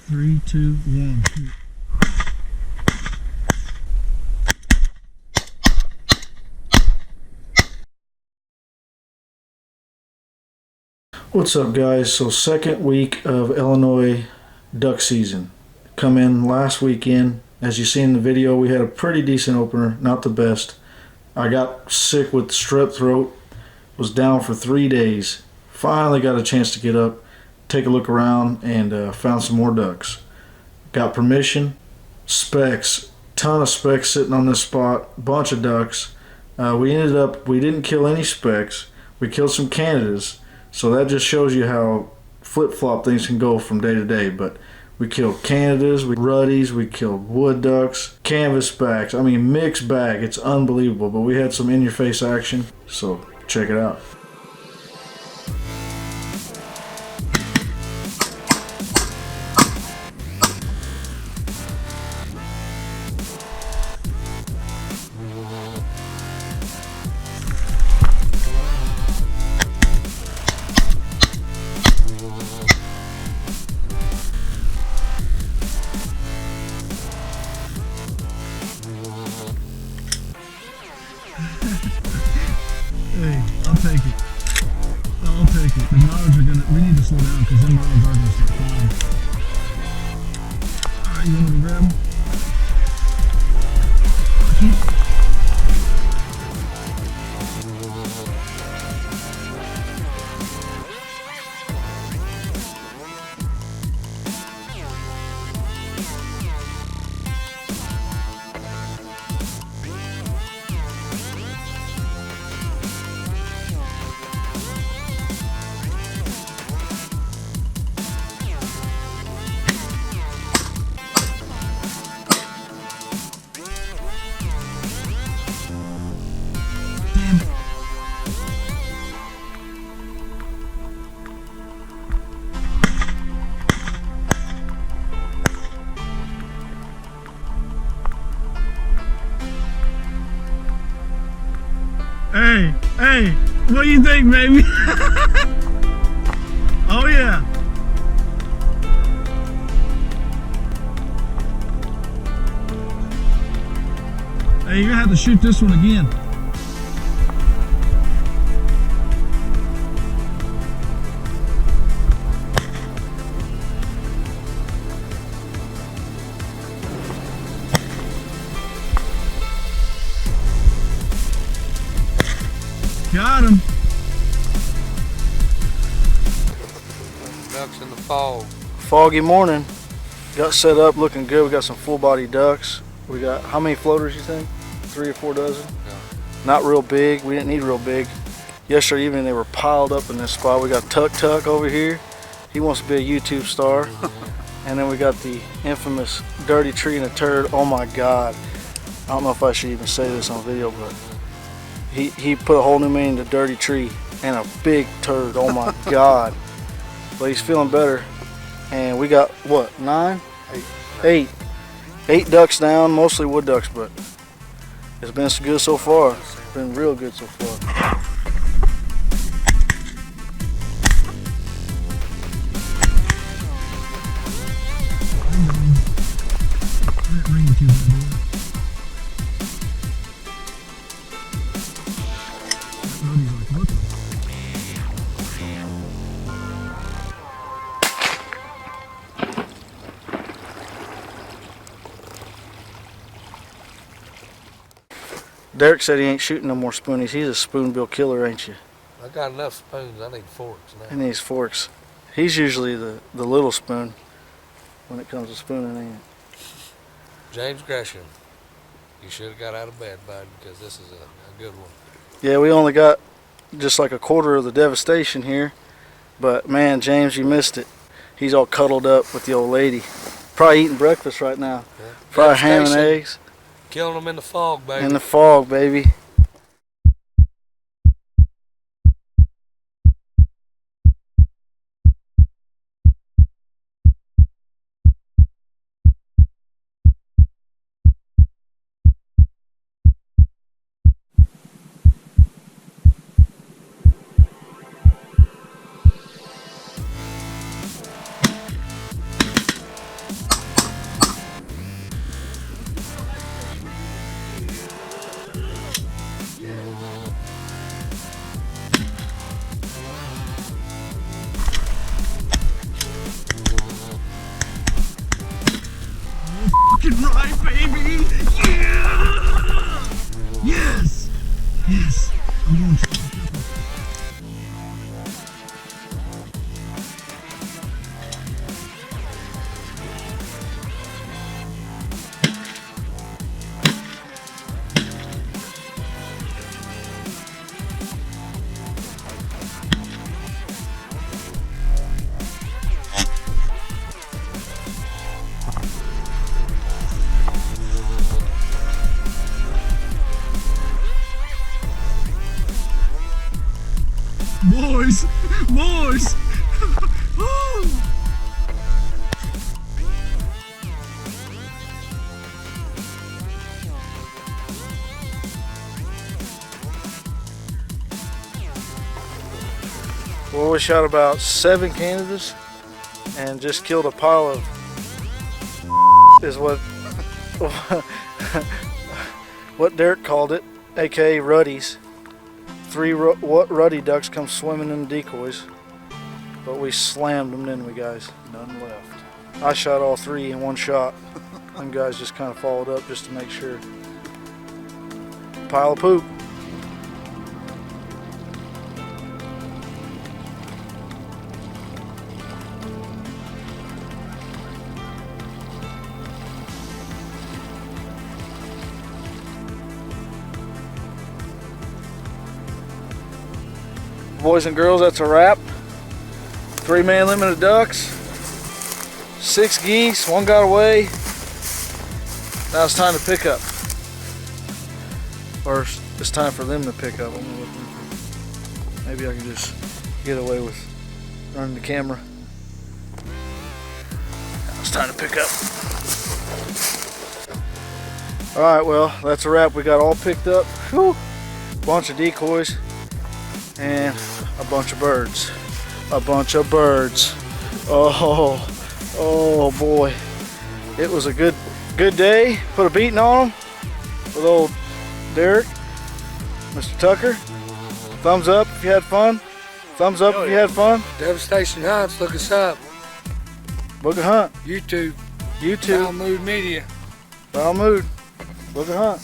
3, 2, 1. What's up, guys? So second week of Illinois duck season. Come in last weekend. As you see in the video, we had a pretty decent opener, not the best. I got sick with strep throat, was down for 3 days. Finally got a chance to get up, take a look around, and found some more ducks. Got permission, specks, ton of specks sitting on this spot, bunch of ducks. We didn't kill any specks. We killed some Canadas. So that just shows you how flip-flop things can go from day to day. But we killed Canadas, ruddies, we killed wood ducks, canvasbacks. I mean, mixed bag. It's unbelievable. But we had some in-your-face action. So check it out. Hey, I'll take it. I'll take it. The mallards are gonna, we need to slow down because them mallards are gonna start flying. Alright, you want me to grab them? Hey, what do you think, baby? Oh yeah. Hey, you're gonna have to shoot this one again. Got him. Ducks in the fog. Foggy morning. Got set up, looking good. We got some full body ducks. We got, how many floaters you think? 3 or 4 dozen? Yeah. Not real big. We didn't need real big. Yesterday evening they were piled up in this spot. We got Tuck over here. He wants to be a YouTube star. And then we got the infamous Dirty Tree and a Turd. Oh my God. I don't know if I should even say this on video, but he put a whole new meaning to Dirty Tree and a big turd. Oh my God. But he's feeling better. And we got, what, 9? 8 ducks down, mostly wood ducks, but it's been good so far. It's been real good so far. Derek said he ain't shooting no more spoonies. He's a spoonbill killer, ain't you? I got enough spoons. I need forks now. He needs forks. He's usually the little spoon when it comes to spooning, ain't it? James Gresham, you should have got out of bed, bud, because this is a good one. Yeah, we only got just like a quarter of the devastation here. But man, James, you missed it. He's all cuddled up with the old lady. Probably eating breakfast right now. Yeah. Probably ham and eggs. Killing them in the fog, baby. In the fog, baby. Well, we shot about 7 Canadas and just killed a pile of is what what Derek called it, aka ruddies. 3 ruddy ducks come swimming in the decoys, but we slammed them, didn't we, guys? None left. I shot all 3 in one shot. Them guys just kind of followed up just to make sure. Pile of poop. Boys and girls, that's a wrap. 3-man limit of ducks, 6 geese, 1 got away. Now it's time to pick up. Or it's time for them to pick up. Maybe I can just get away with running the camera. Now it's time to pick up. Alright, well, that's a wrap. We got all picked up. Whew. Bunch of decoys and a bunch of birds. A bunch of birds. Oh boy. It was a good day. Put a beating on them with old Derek, Mr. Tucker. Thumbs up if you had fun. Thumbs up if you had fun. Devastation Hunts, look us up. Book a hunt. YouTube. YouTube. Foul Mood Media. Foul Mood. Book a hunt.